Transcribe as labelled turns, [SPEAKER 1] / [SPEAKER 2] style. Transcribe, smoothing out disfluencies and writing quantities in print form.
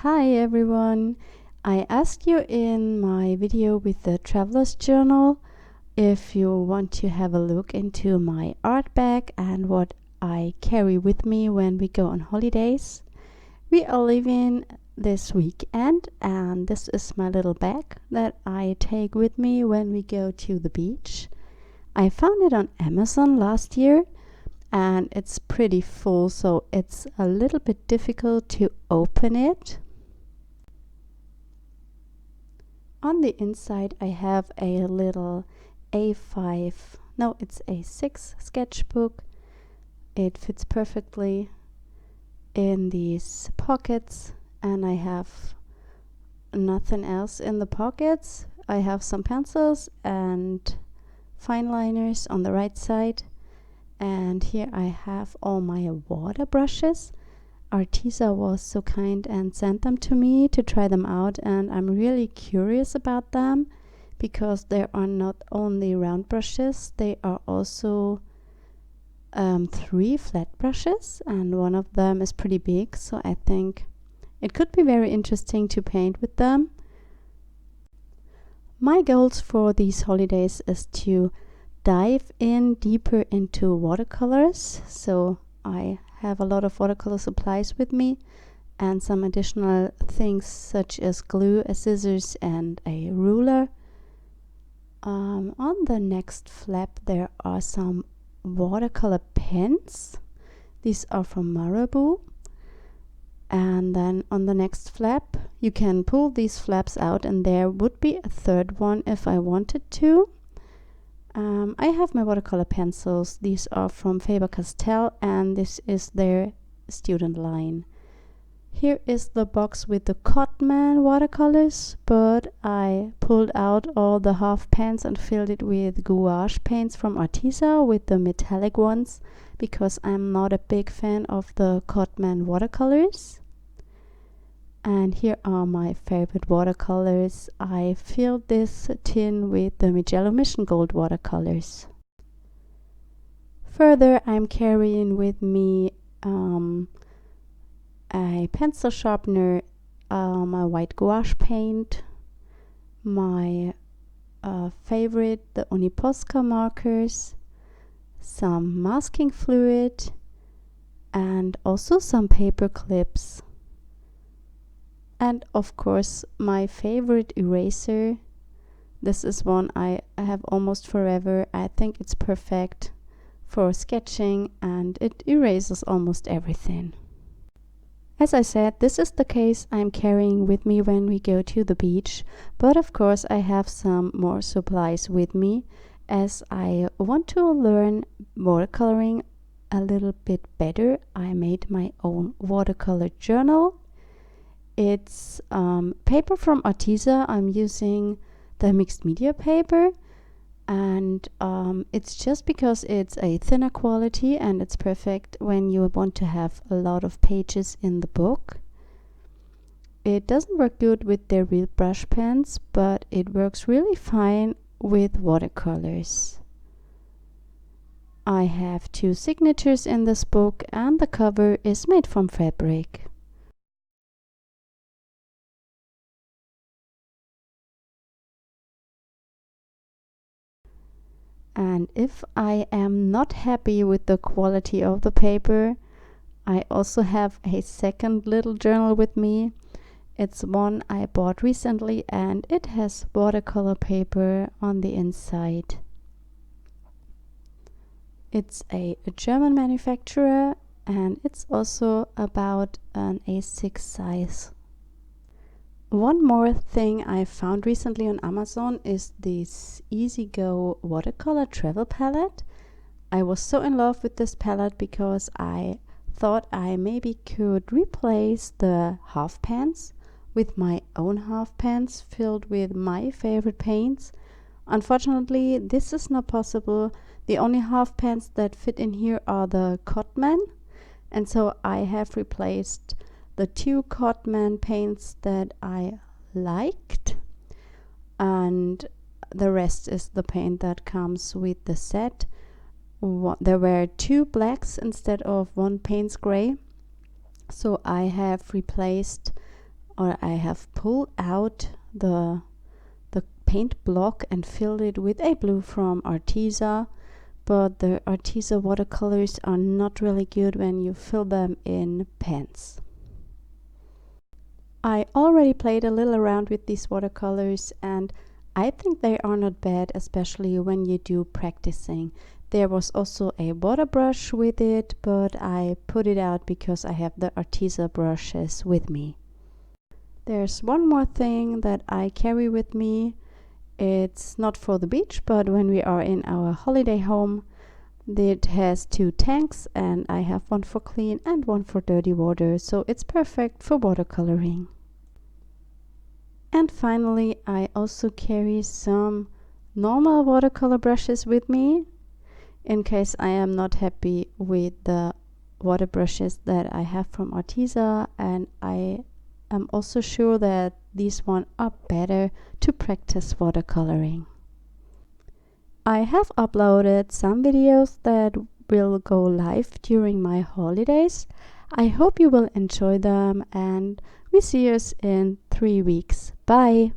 [SPEAKER 1] Hi everyone! I asked you in my video with the Traveler's Journal if you want to have a look into my art bag and what I carry with me when we go on holidays. We are leaving this weekend and this is my little bag that I take with me when we go to the beach. I found it on Amazon last year and it's pretty full, so it's a little bit difficult to open it. On the inside I have a little it's A6 sketchbook. It fits perfectly in these pockets and I have nothing else in the pockets. I have some pencils and fine liners on the right side, and here I have all my water brushes. Arteza was so kind and sent them to me to try them out, and I'm really curious about them because they are not only round brushes, they are also 3 flat brushes, and one of them is pretty big, so I think it could be very interesting to paint with them. My goals for these holidays is to dive in deeper into watercolors, so I have a lot of watercolor supplies with me and some additional things such as glue, scissors and a ruler. On the next flap there are some watercolor pens. These are from Marabou. And then on the next flap you can pull these flaps out and there would be a third one if I wanted to. I have my watercolor pencils. These are from Faber-Castell and this is their student line. Here is the box with the Cotman watercolors, but I pulled out all the half pans and filled it with gouache paints from Arteza with the metallic ones because I'm not a big fan of the Cotman watercolors. And here are my favorite watercolors. I filled this tin with the Mijello Mission Gold watercolors. Further, I'm carrying with me a pencil sharpener, my white gouache paint, my favorite, the UniPosca markers, some masking fluid, and also some paper clips. And of course my favorite eraser. This is one I have almost forever. I think it's perfect for sketching and it erases almost everything. As I said, this is the case I'm carrying with me when we go to the beach, but of course I have some more supplies with me as I want to learn watercoloring a little bit better. I made my own watercolor journal. It's paper from Arteza. I'm using the mixed media paper, and it's just because it's a thinner quality and it's perfect when you want to have a lot of pages in the book. It doesn't work good with their real brush pens, but it works really fine with watercolors. I have 2 signatures in this book and the cover is made from fabric. And if I am not happy with the quality of the paper, I also have a second little journal with me. It's one I bought recently and it has watercolor paper on the inside. It's a German manufacturer and it's also about an A6 size. One more thing I found recently on Amazon is this Ezigoo watercolor travel palette. I was so in love with this palette because I thought I maybe could replace the half pans with my own half pans filled with my favorite paints. Unfortunately, this is not possible. The only half pans that fit in here are the Cotman, and so I have replaced the 2 Cotman paints that I liked, and the rest is the paint that comes with the set. There were 2 blacks instead of 1 Payne's gray, so I have replaced or I have pulled out the paint block and filled it with a blue from Arteza, but the Arteza watercolors are not really good when you fill them in pens. I already played a little around with these watercolors and I think they are not bad, especially when you do practicing. There was also a water brush with it, but I put it out because I have the Arteza brushes with me. There's one more thing that I carry with me. It's not for the beach, but when we are in our holiday home. It has 2 tanks and I have one for clean and one for dirty water, so it's perfect for watercoloring. And finally, I also carry some normal watercolor brushes with me in case I am not happy with the water brushes that I have from Arteza, and I am also sure that these ones are better to practice watercoloring. I have uploaded some videos that will go live during my holidays. I hope you will enjoy them and we see us in 3 weeks. Bye!